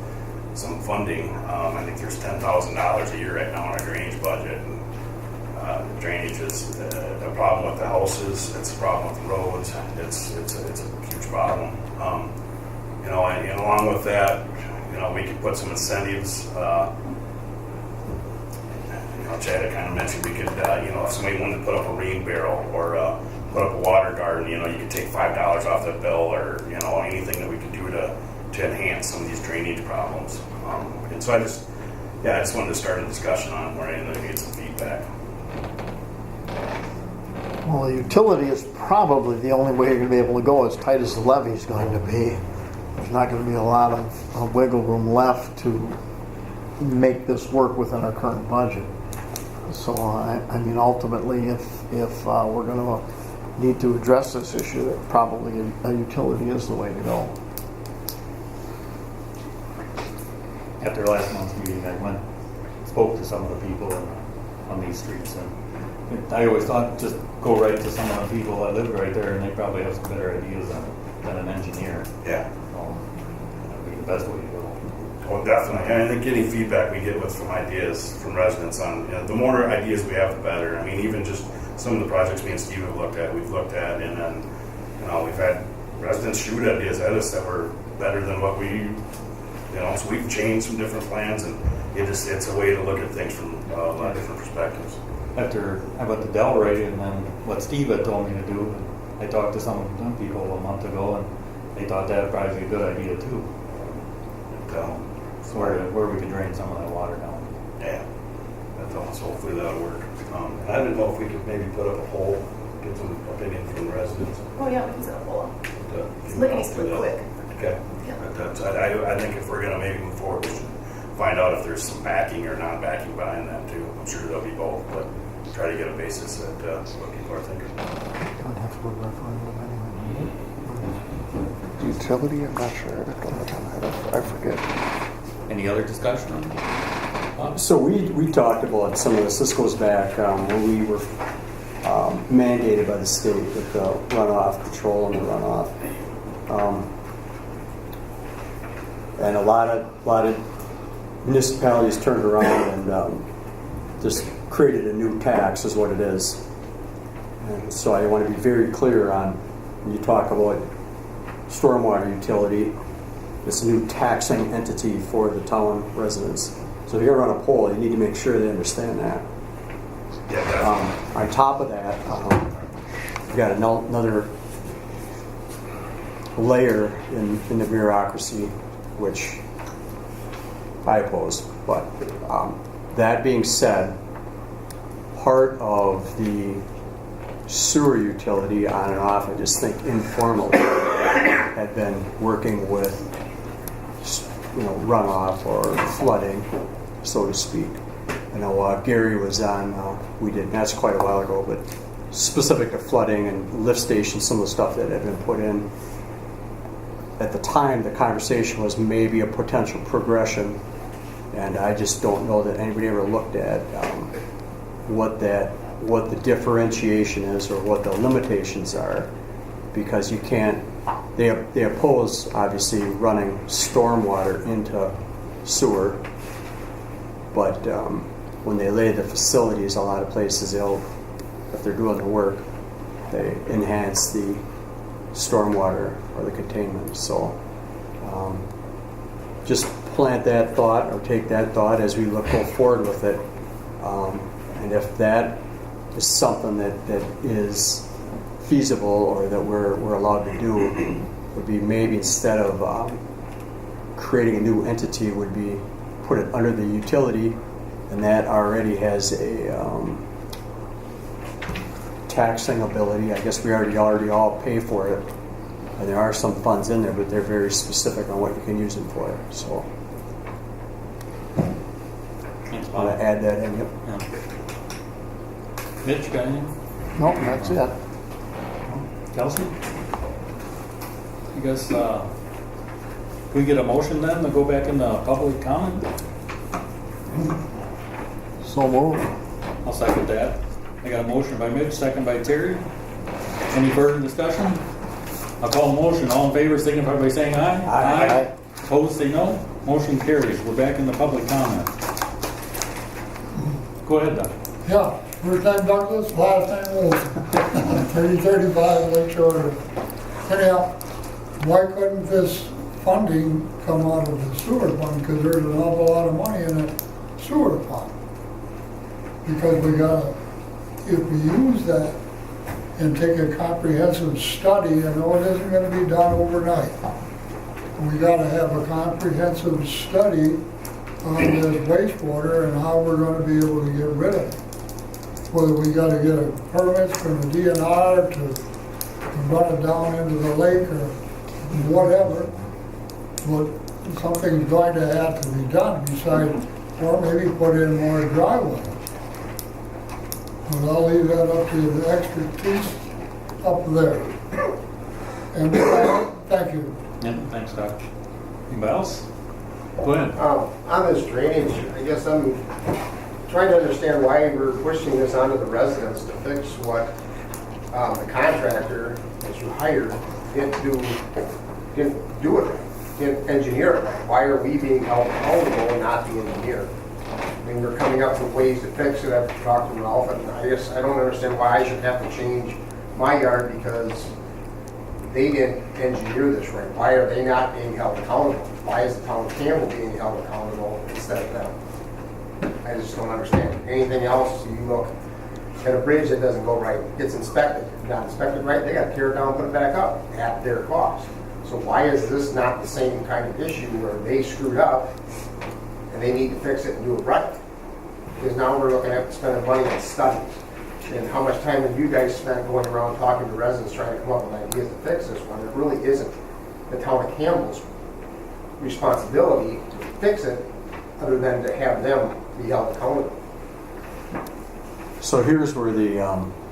some funding. I think there's $10,000 a year right now in our drainage budget. And, drainage is a problem with the houses. It's a problem with the roads. It's a huge problem. You know, and along with that, you know, we could put some incentives. You know, Chad had kind of mentioned we could, you know, if somebody wanted to put up a rain barrel or put up a water garden, you know, you could take $5 off that bill, or you know, anything that we could do to enhance some of these drainage problems. And so I just wanted to start a discussion on it more and get some feedback. Well, the utility is probably the only way you're going to be able to go as tight as the levee is going to be. There's not going to be a lot of wiggle room left to make this work within our current budget. So, I mean, ultimately, if we're going to need to address this issue, that probably a utility is the way to go. After last month's meeting, I spoke to some of the people on these streets, and I always thought just go right to some of the people that live right there, and they probably have some better ideas than an engineer. Yeah. That would be the best way to go. Well, definitely. And I think any feedback we get from ideas from residents on, you know, the more ideas we have, the better. I mean, even just some of the projects me and Steve have looked at, and then, you know, we've had residents shoot ideas at us that were better than what we, you know, so we've changed some different plans, and it's a way to look at things from a lot of different perspectives. After I went to Delray, and then what Steve had told me to do, I talked to some people a month ago, and they thought that would probably be a good idea too. So where we could drain some of that water down. Yeah, that's all. So hopefully that'll work. And I didn't know if we could maybe put up a poll, get some opinion from the residents. Oh yeah, we can set a poll up. To, Look at these pretty quick. Okay. Yeah. But I think if we're going to maybe move forward, we should find out if there's some backing or non-backing behind that too. I'm sure there'll be both, but try to get a basis at what people are thinking. Don't have to go referendum anyway. Utility, I'm not sure. I forget. Any other discussion on it? So we talked about some of this. This goes back when we were mandated by the state with the runoff control and the runoff, and a lot of municipalities turned around and just created a new tax, is what it is. And so I want to be very clear on when you talk about stormwater utility. It's a new taxing entity for the town residents. So if you're going to run a poll, you need to make sure they understand that. On top of that, you've got another layer in the bureaucracy, which I oppose. But that being said, part of the sewer utility on and off, I just think informally, had been working with, you know, runoff or flooding, so to speak. I know Gary was on, that's quite a while ago, but specific to flooding and lift stations, some of the stuff that had been put in. At the time, the conversation was maybe a potential progression, and I just don't know that anybody ever looked at what the differentiation is or what the limitations are, because you can't. They oppose, obviously, running stormwater into sewer, but when they lay the facilities, a lot of places, if they're doing the work, they enhance the stormwater or the containment. So just plant that thought or take that thought as we go forward with it. And if that is something that is feasible or that we're allowed to do, would be maybe instead of creating a new entity, would be put it under the utility, and that already has a taxing ability. I guess we already all pay for it, and there are some funds in there, but they're very specific on what you can use them for. So I want to add that in. Yep. Yeah. Mitch, got anything? No, that's it. Kelsey? I guess, can we get a motion then to go back into public comment? So moved. I'll second that. I got a motion by Mitch, second by Terry. Any further discussion? I'll call the motion. All in favor, signify by saying aye. Aye. Opposed, say no. Motion carries. We're back in the public comment. Go ahead, Doug. Yeah, first time Douglas, last time Wilson. 3035 Lake Shore. Anyhow, why couldn't this funding come out of the sewer fund? Because there's an awful lot of money in the sewer fund. Because we gotta, if we use that and take a comprehensive study, I know it isn't gonna be done overnight. We gotta have a comprehensive study on this wastewater and how we're gonna be able to get rid of it. Whether we gotta get a permit from the DNR to run it down into the lake or whatever, but something's going to have to be done besides, or maybe put in more dry wells. But I'll leave that up to the expertise up there. And thank you. Yeah, thanks, Doug. Anybody else? Go ahead. On this drainage, I guess I'm trying to understand why we're pushing this onto the residents to fix what the contractor that you hired didn't do it right, didn't engineer it right. Why are we being held accountable and not the engineer? I mean, we're coming up with ways to fix it. I've talked to Ralph, and I guess I don't understand why I should have to change my yard because they didn't engineer this right. Why are they not being held accountable? Why is the town of Campbell being held accountable instead of them? I just don't understand. Anything else, you look at a bridge that doesn't go right, gets inspected. If not inspected right, they got to tear it down and put it back up at their cost. So why is this not the same kind of issue where they screwed up and they need to fix it and do it right? Because now we're looking at spending money on studies. And how much time have you guys spent going around talking to residents trying to come up with ideas to fix this one? It really isn't the town of Campbell's responsibility to fix it, other than to have them be held accountable. So here's where the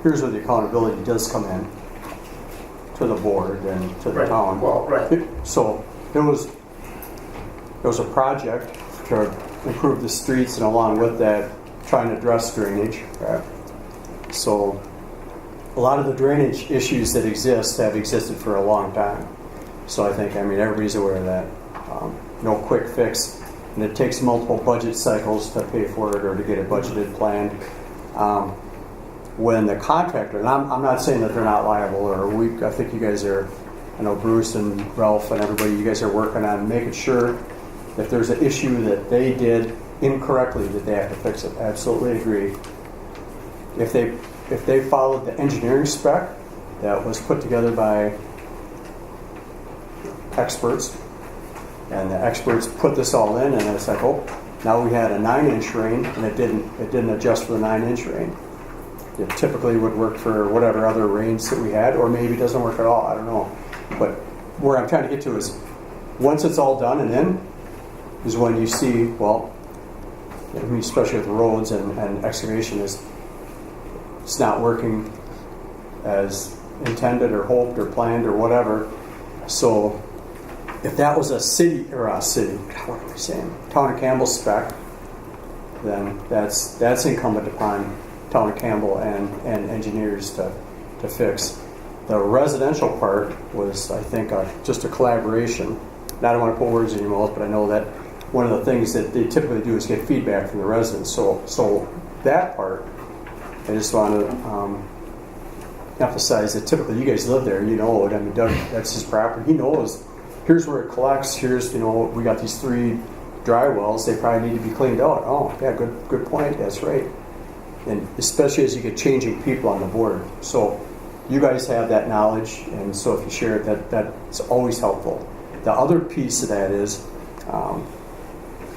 accountability does come in to the board and to the town. Well, right. So there was a project to improve the streets, and along with that, trying to address drainage. Right? So a lot of the drainage issues that exist have existed for a long time. So I think, everybody's aware of that. No quick fix, and it takes multiple budget cycles to pay for it or to get it budgeted, planned. When the contractor, and I'm not saying that they're not liable, or I think you guys are, I know Bruce and Ralph and everybody, you guys are working on making sure if there's an issue that they did incorrectly, that they have to fix it. Absolutely agree. If they followed the engineering spec that was put together by experts, and the experts put this all in, and it's like, oh, now we had a 9-inch rain, and it didn't adjust for the 9-inch rain. It typically would work for whatever other rains that we had, or maybe it doesn't work at all. I don't know. But where I'm trying to get to is, once it's all done and in, is when you see, well, especially with the roads and excavation, it's not working as intended or hoped or planned or whatever. So if that was what am I saying? Town of Campbell spec, then that's incumbent upon Town of Campbell and engineers to fix. The residential part was, I think, just a collaboration. And I don't want to put words in your mouth, but I know that one of the things that they typically do is get feedback from the residents. So that part, I just want to emphasize that typically you guys live there, you know it. Doug, that's his property. He knows, here's where it collects, here's, we got these 3 dry wells, they probably need to be cleaned out. Oh, yeah, good point, that's right. And especially as you get changing people on the board. So you guys have that knowledge, and so if you share it, that's always helpful. The other piece of that is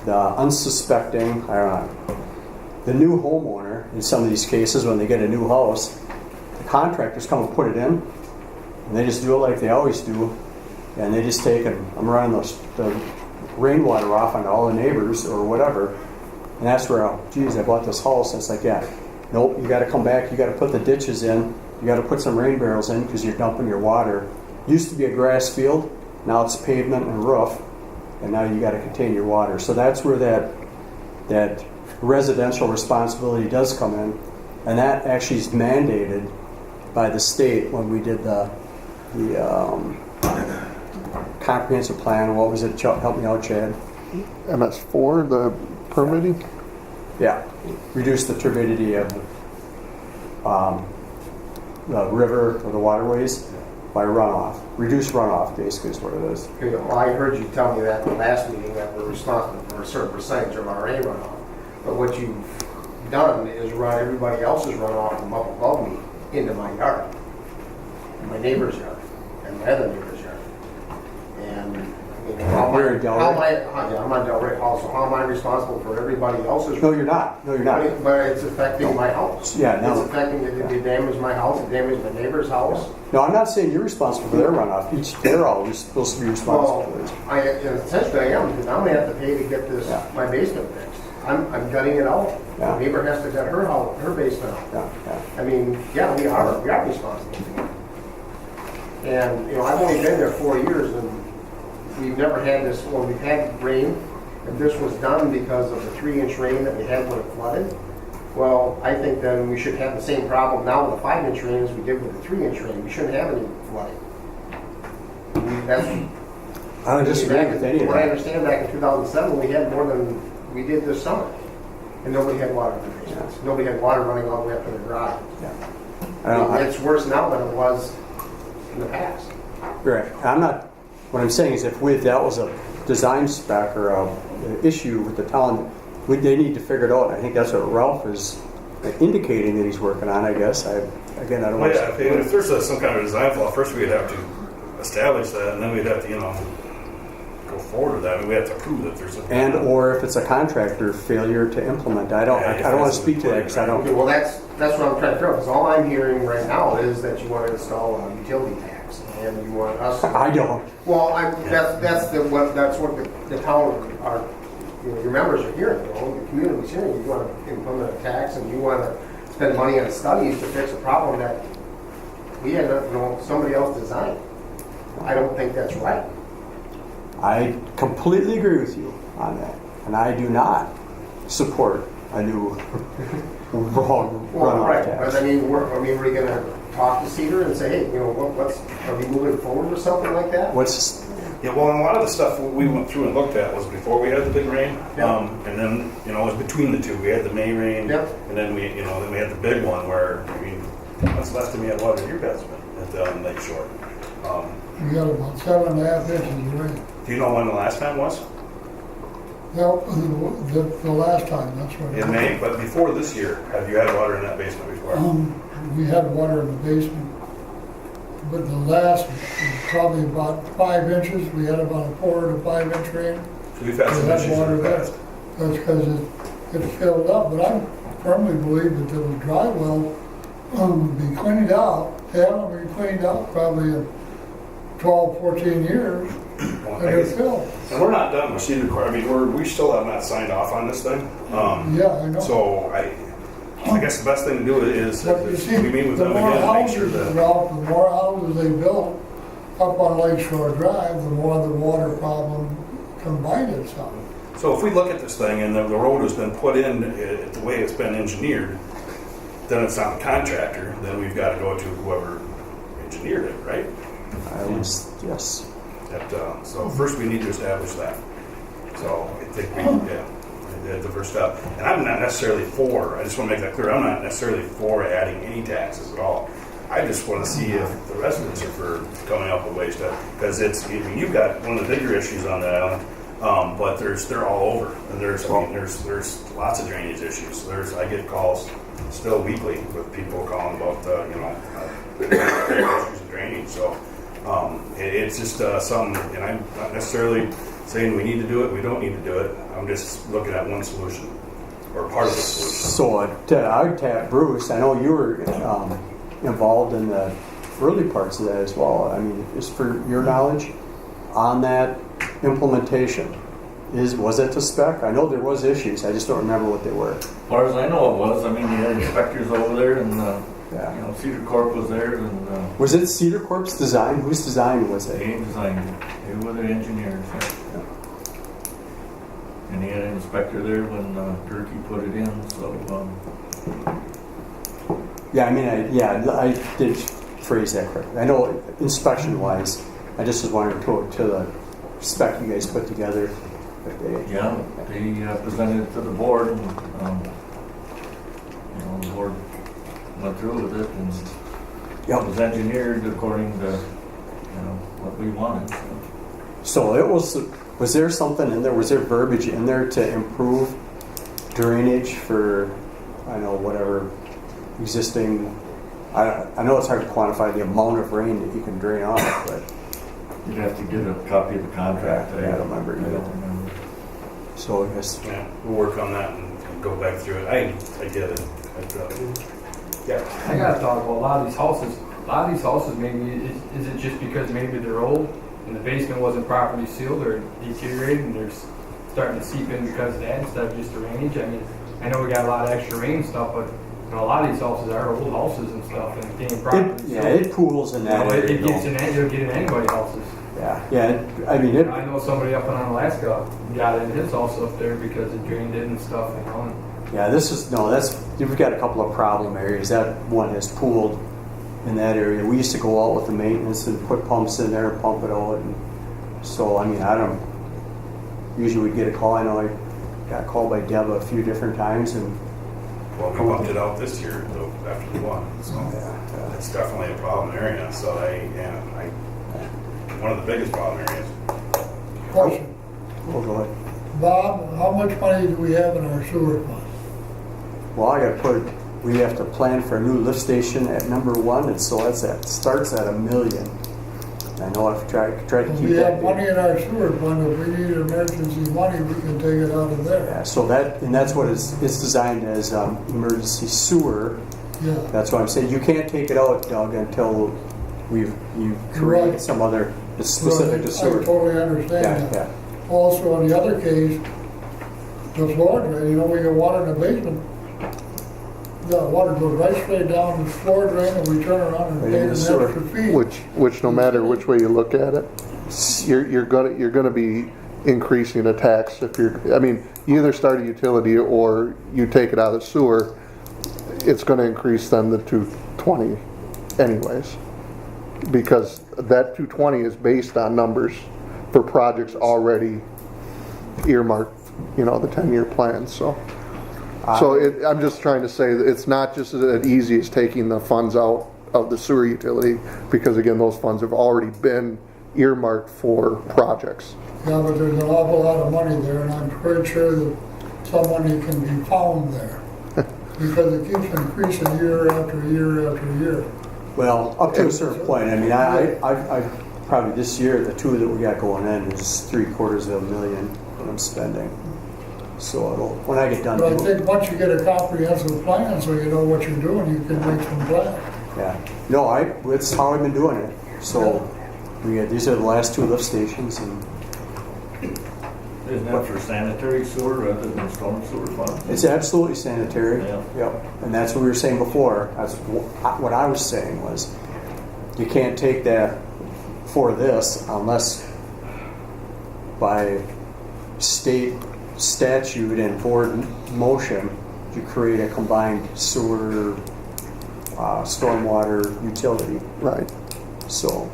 the unsuspecting, the new homeowner in some of these cases, when they get a new house, the contractors come and put it in, and they just do it like they always do, and they just take and I'm running the rainwater off onto all the neighbors or whatever, and that's where, I bought this house, and it's like, yeah, nope, you got to come back, you got to put the ditches in, you got to put some rain barrels in because you're dumping your water. Used to be a grass field, now it's pavement and roof, and now you got to contain your water. So that's where that residential responsibility does come in, and that actually is mandated by the state when we did the comprehensive plan. What was it? Help me out, Chad. MS4, the permitting? Yeah, reduce the turbidity of the river or the waterways by runoff. Reduce runoff, basically, is what it is. Well, I heard you tell me that in the last meeting, that we're responsible for a certain percentage of our rain runoff. But what you've done is run everybody else's runoff from up above me into my yard, and my neighbor's yard, and my other neighbor's yard. And, you know, You're in Delray? I'm on Delray also. How am I responsible for everybody else's? No, you're not. No, you're not. But it's affecting my house. Yeah, no. It's affecting, it damaged my house, it damaged my neighbor's house. No, I'm not saying you're responsible for their runoff. They're always supposed to be responsible for theirs. Essentially I am, because I'm gonna have to pay to get this, my basement fixed. I'm gutting it out. Yeah. The neighbor has to gut her house, her basement out. Yeah. I mean, yeah, we are responsible for it. And, you know, I've only been there 4 years, and we've never had this, when we've had rain, and this was done because of the 3-inch rain that we had when it flooded. Well, I think then we should have the same problem now with a 5-inch rain as we did with the 3-inch rain. We shouldn't have any flooding. I don't disagree with any of What I that. understand, back in 2007, we had more than we did this summer. And nobody had water in their basements. Nobody had water running all the way up to their garage. It's worse now than it was in the past. Right. I'm not. What I'm saying is, if that was a design spec or a issue with the town, they need to figure it out. I think that's what Ralph is indicating that he's working on. I guess. I don't. Well, yeah, if there's some kind of design flaw, first we'd have to establish that, and then we'd have to, go forward with that. I mean, we have to prove that there's a or if it's a contractor failure to implement. I don't want to speak to that because I don't. Okay, well, that's what I'm trying to figure out. Because all I'm hearing right now is that you want to install a utility tax, and you want us. I don't. Well, that's what the town, your members are hearing. The community's hearing. You want to implement a tax, and you want to spend money on studies to fix a problem that we had, somebody else designed. I don't think that's right. I completely agree with you on that, and I do not support a new wrong runoff Right, tax. but I mean, we're going to talk to Cedar and say, hey, are we moving forward with something like that? Yeah, well, and a lot of the stuff we went through and looked at was before we had the big rain, and then it was between the two. We had the May rain, and then we had the big one where what's left of me had water in your basement at Lake Shore. We got about 7.5 inches of rain. Do you know when the last time was? No, the last time, that's what. In May, but before this year, have you had water in that basement before? We had water in the basement, but the last, probably about 5 inches, we had about a 4 to 5 inch rain. So we've had some issues in the past. That's because it filled up, but I firmly believe that the dry well would be cleaned out. They haven't been cleaned out probably in 12, 14 years. And it filled. And we're not done with Cedar Court. I mean, we still have not signed off on this thing. Yeah, I know. So I guess the best thing to do is we meet with them again and make sure that. Ralph, the more houses they built up on Lake Shore Drive, the more the water problem combined itself. So if we look at this thing and the road has been put in the way it's been engineered, then it's not a contractor. Then we've got to go to whoever engineered it, right? Yes. So first we need to establish that. So I think that's the first step. And I'm not necessarily I just want to make that clear, I'm not necessarily for adding any taxes at all. I just want to see if the residents are for coming up with ways to, because you've got one of the bigger issues on that island, but they're all over. And there's lots of drainage issues. I get calls still weekly with people calling about issues of drainage. So it's just something, and I'm not necessarily saying we need to do it, we don't need to do it. I'm just looking at one solution, or part of the solution. So I would tap Bruce. I know you were involved in the early parts of that as well. I mean, just for your knowledge, on that implementation, was it to spec? I know there was issues. I just don't remember what they were. As far as I know it was. I mean, you had inspectors over there, and Cedar Corp was there, and was it Cedar Corp's design? Whose design was it? they designed it. They were the engineers. And he had an inspector there when Turkey put it in, so, Yeah, I mean, I did phrase that correctly. I know inspection wise, I just was wondering to the spec you guys put together. yeah, they presented it to the board, and, the board went through with it, and Yep. it was engineered according to, what we wanted, so. So it was there something in there, was there verbiage in there to improve drainage for, I know, whatever existing, I know it's hard to quantify the amount of rain that you can drain off, but. You'd have to get a copy of the contract. I don't remember I either. don't remember. So I guess, Yeah, we'll work on that and go back through it. I get it. Yeah. I got to talk about a lot of these houses. A lot of these houses, maybe, is it just because maybe they're old and the basement wasn't properly sealed or deteriorated and they're starting to seep in because of that instead of just the drainage? I mean, I know we got a lot of extra rain and stuff, but a lot of these houses are old houses and stuff, and it ain't properly sealed. it pools in that area. It gets in, it'll get in anybody's houses. Yeah, I mean, it, I know somebody up in Alaska got in his house up there because it drained in and stuff, and yeah, we've got a couple of problem areas. That one has pooled in that area. We used to go out with the maintenance and put pumps in there and pump it out. And so, I mean, usually we'd get a call. I know I got called by Deb a few different times. And Well, we pumped it out this year, though, after the one, so it's definitely a problem area, so one of the biggest problem areas. Question, Oh, go ahead. Bob, how much money do we have in our sewer fund? Well, we have to plan for a new lift station at number 1, and so starts at $1 million. I know I've tried to keep We that have money in our sewer fund, if we need emergency money, we can take it out of there. Yeah, so that's what it's designed as, emergency sewer. Yeah. That's why I'm saying you can't take it out, Doug, until you create Right. some other specific to sewer. I totally understand that. Yeah. Also, in the other case, the floor drain, we get water in the basement. The water goes right straight down the floor drain, and we turn around and Right pay in an the sewer. extra fee. Which no matter which way you look at it, you're gonna be increasing a tax if you either start a utility or you take it out of sewer, it's gonna increase then the 220 anyways. Because that 220 is based on numbers for projects already earmarked, the 10-year plan, so. I'm just trying to say that it's not just as easy as taking the funds out of the sewer utility, because again, those funds have already been earmarked for projects. Yeah, but there's an awful lot of money there, and I'm quite sure that some money can be found there. Because it keeps increasing year after year after year. Well, up to a certain point. I mean, I probably this year, the 2 that we got going in is $750,000 that I'm spending. So when I get done. But I think once you get a comprehensive plan, so you know what you're doing, you can make some plans. Yeah. No, it's how I've been doing it. So these are the last 2 lift stations, and Isn't that for sanitary sewer rather than storm sewer fund? it's absolutely sanitary. Yeah. Yep. And that's what we were saying before. What I was saying was, you can't take that for this unless by state statute and board motion, you create a combined sewer, stormwater utility. Right. So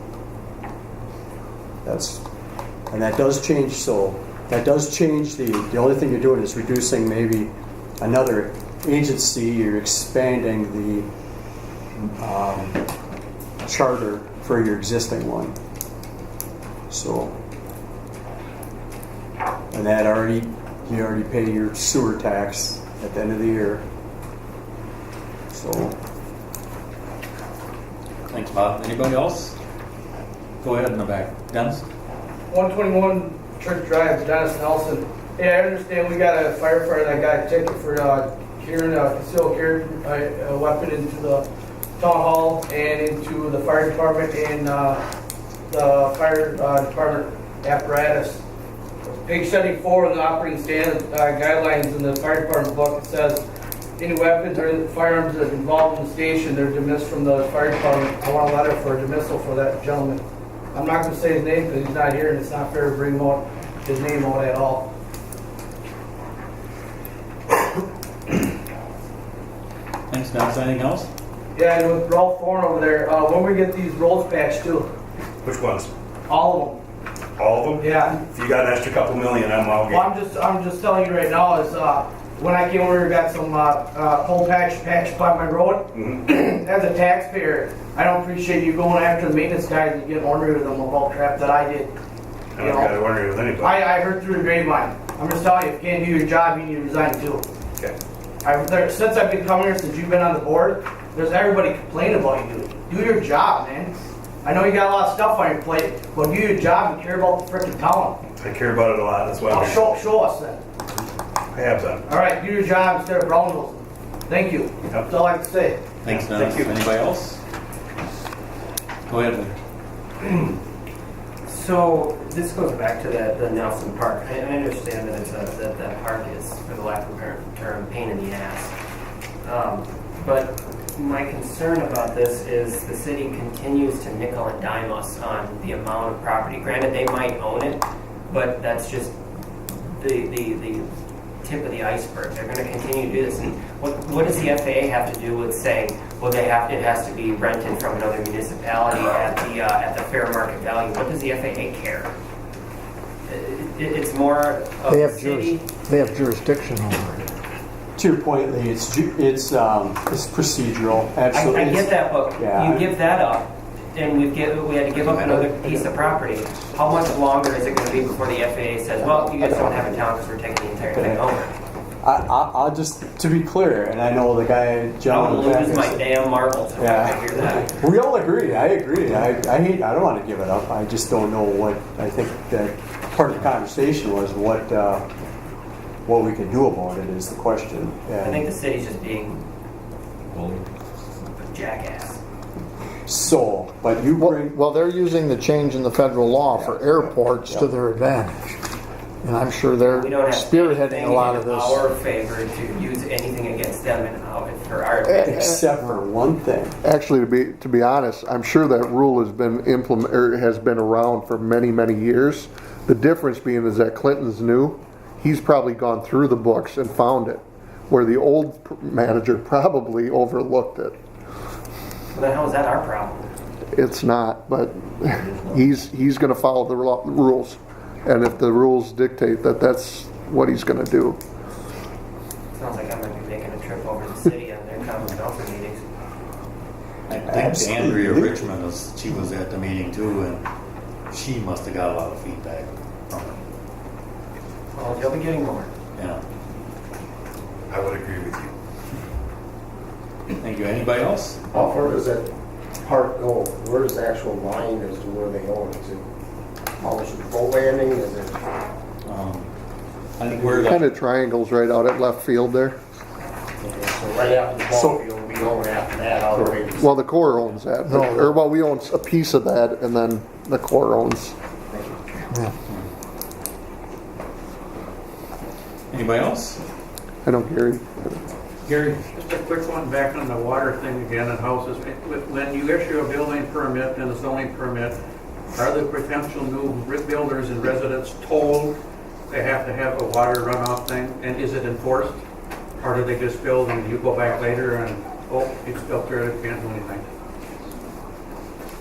that does change. So that does change the only thing you're doing is reducing maybe another agency. You're expanding the charter for your existing one. So, and that you already pay your sewer tax at the end of the year. So, Thanks, Bob. Anybody else? Go ahead in the back. Dennis? 121 Church Drive, Dennis Nelson. Hey, I understand we got a firefighter that got a ticket for carrying a concealed carry weapon into the town hall and into the fire department and the fire department apparatus. Page 74 in the operating standard guidelines in the fire department book, it says any weapons or firearms that are involved in the station, they're dismissed from the fire department. I want a letter for a dismissal for that gentleman. I'm not going to say his name because he's not here, and it's not fair to bring his name out at all. Thanks, Dennis. Anything else? Yeah, and with Ralph Thorne over there, when we get these roads patched too, Which ones? all All of of them? them. Yeah. If you got an extra couple million, I'm all Well, game. I'm just telling you right now is, when I came over here, got some, whole patched by my road. As a taxpayer, I don't appreciate you going after the maintenance guys and getting ornery with them about crap that I did. I don't got to worry with anybody. I heard through the grapevine. I'm just telling you, if you can't do your job, you need to resign too. Okay. Since I've been coming here, since you've been on the board, there's everybody complaining about you. Do your job, man. I know you got a lot of stuff on your plate, but do your job and care about the frickin' town. I care about it a lot. That's why I'm here. Show us then. I have done. All right, do your job instead of brown. Thank you. That's all I have to say. Thanks, Dennis. Anybody else? Go ahead, Lee. So this goes back to the Nelson Park. I understand that that park is, for the lack of a better term, pain in the ass. But my concern about this is the city continues to nickel and dime us on the amount of property. Granted, they might own it, but that's just the tip of the iceberg. They're going to continue to do this. And what does the FAA have to do with saying, well, it has to be rented from another municipality at the fair market value? What does the FAA care? It's more of They the have city. they have jurisdiction over it. To your point, Lee, it's procedural. Absolutely. I get that, but Yeah. you give that up, and we had to give up another piece of property. How much longer is it going to be before the FAA says, well, you guys don't have a town because we're taking the entire thing over? I'll just, to be clear, and I know the guy, John. I'm going to lose my damn marbles if I hear that. We all agree. I agree. I don't want to give it up. I just don't know what, I think that part of the conversation was what we could do about it is the question. I think the city's just being a jackass. So, but you bring... Well, they're using the change in the federal law for airports to their advantage. And I'm sure they're We don't have spearheading a lot of in this. our favor to use anything against them and for our advantage. Except for one thing. Actually, to be honest, I'm sure that rule has been has been around for many, many years. The difference being is that Clinton's new. He's probably gone through the books and found it, where the old manager probably overlooked it. Well, then how is that our problem? It's not, but he's going to follow the rules, and if the rules dictate that, that's what he's going to do. Sounds like I might be making a trip over to the city on their common council meetings. I think Andrea Richmond she was at the meeting too, and she must have got a lot of feedback from her. Well, you'll be getting more. Yeah. I would agree with you. Thank you. Anybody else? How far does that park go? Where is the actual line as to where they own? Is it how much of the boat landing? Is it? I think we're Kind of triangles right out at left field there. So right after the ball field, we own after that all the way to... Well, the Corps owns that. We own a piece of that, and then the Corps owns. Yeah. Anybody else? I know Gary. Gary? Just a quick one back on the water thing again and houses. When you issue a building permit and a zoning permit, are the potential new builders and residents told they have to have a water runoff thing? And is it enforced? Or do they just build and you go back later and, oh, it's built there, you can't do anything?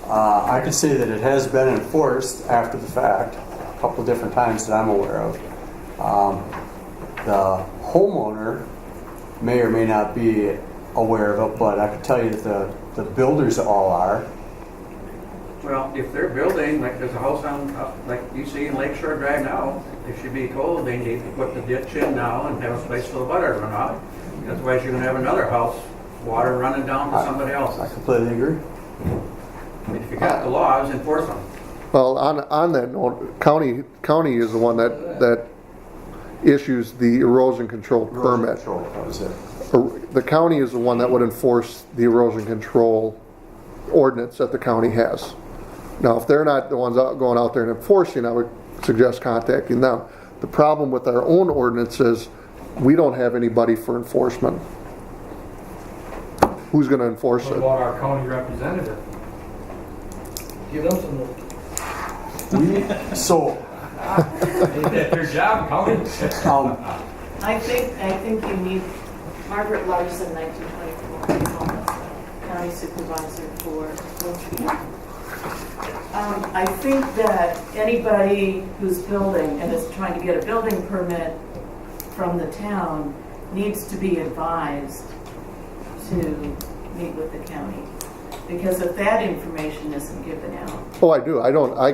I can say that it has been enforced after the fact, a couple different times that I'm aware of. The homeowner may or may not be aware of it, but I can tell you that the builders all are. Well, if they're building, like there's a house on, like you see in Lakeshore Drive now, they should be told they need to put the ditch in now and have a place for the water to run off. Otherwise, you're gonna have another house, water running down to somebody else. I completely agree. If you got the laws, enforce them. Well, on that note, county is the one that issues the erosion control permit. That was it. The county is the one that would enforce the erosion control ordinance that the county has. Now, if they're not the ones going out there and enforcing, I would suggest contacting them. The problem with our own ordinance is we don't have anybody for enforcement. Who's going to enforce What it? about our county representative? Give them some. Ain't that their job, county? I think you need Margaret Larson, 1924, County Supervisor for Wiltshire. I think that anybody who's building and is trying to get a building permit from the town needs to be advised to meet with the county. Because if that information isn't given out. Oh, I do. I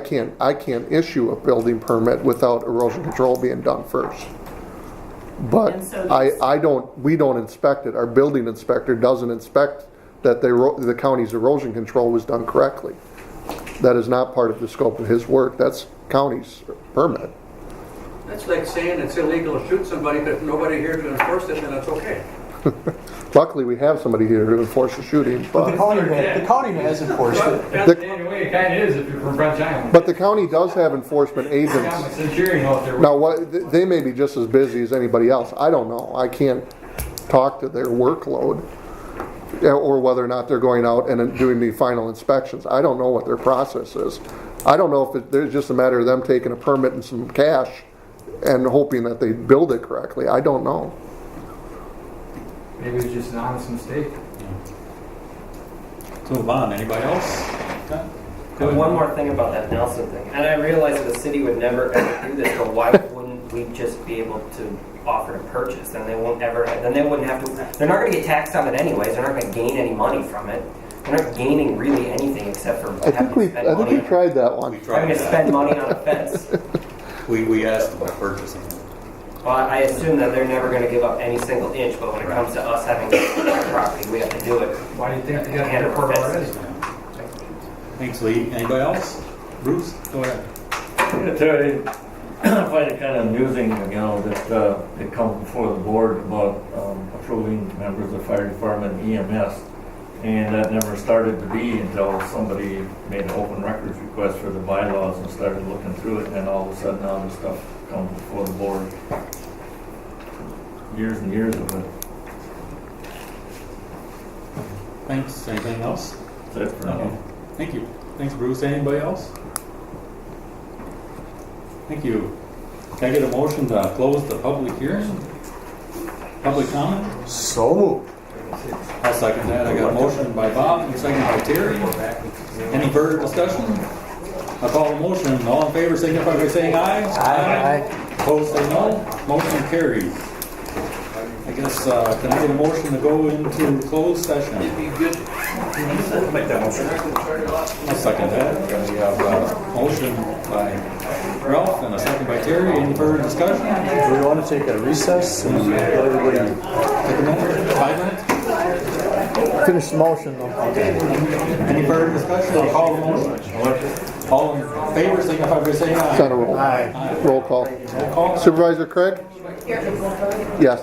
can't issue a building permit without erosion control being done first. But And so we don't inspect it. Our building inspector doesn't inspect that the county's erosion control was done correctly. That is not part of the scope of his work. That's county's permit. That's like saying it's illegal to shoot somebody, but nobody here to enforce it, and it's okay. Luckily, we have somebody here to enforce the shooting, But the county has enforced it. That's the only way it kind of is if you're from French Island. but the county does have enforcement agents. Got my Centurion out there. Now, what they may be just as busy as anybody else. I don't know. I can't talk to their workload or whether or not they're going out and doing the final inspections. I don't know what their process is. I don't know if there's just a matter of them taking a permit and some cash and hoping that they build it correctly. I don't know. Maybe it's just an honest mistake. Let's move on. Anybody else? And one more thing about that Nelson thing, and I realize that the city would never ever do this, but why wouldn't we just be able to offer to purchase? Then they won't ever, then they wouldn't have to, they're not going to get taxed on it anyways, they're not going to gain any money from it. They're not gaining really anything except for I think we tried that one. having to spend money on a fence. We asked about purchasing it. Well, I assume that they're never going to give up any single inch, but when it comes to us having property, we have to do it. Why do you think they got Hand to over report fist. already? Thanks, Lee. Anybody else? Bruce, go ahead. I'm gonna tell you, I find it kind of amusing, that it comes before the board about approving members of the fire department and EMS. And that never started to be until somebody made an open records request for the bylaws and started looking through it, and then all of a sudden now this stuff comes before the board. Years and years of it. Thanks. Anything else? That's it for now. Thank you. Thanks, Bruce. Anybody else? Thank you. Can I get a motion to close the public hearing? Public comment? So moved. I'll second that. I got a motion by Bob and a second by Terry. Any further discussion? I'll call the motion. All in favor signify by saying aye. Aye. Opposed say no. Motion carries. I guess, can I get a motion to go into closed session? It'd be good. Make that motion. I'll second that. We have a motion by Ralph and a second by Terry. Any further discussion? Do we want to take a recess and let everybody Take a moment. 5 minutes? Finish the motion though. Any further discussion? I'll call the motion. All in favor signify by saying aye. It's on a roll. Roll call. Roll call. Supervisor Craig? Yes.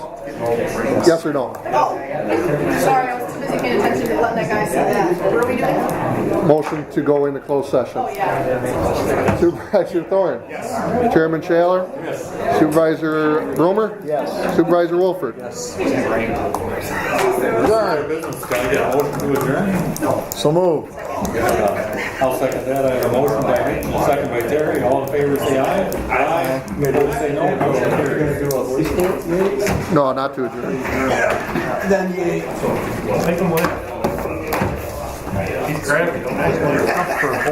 Yes or no? Sorry, I was too busy paying attention to letting that guy say that. What are we doing? Motion to go into closed session. Oh, yeah. Supervisor Thorne? Yes. Chairman Shaler? Yes. Supervisor Bromer? Yes. Supervisor Wolford? Business. Can I get a motion to adjourn? So moved. I'll second that. I have a motion by Rick, and a second by Terry. All in favor say aye. Aye. Opposed say no. Motion carries. No, not to adjourn. He's crabby, don't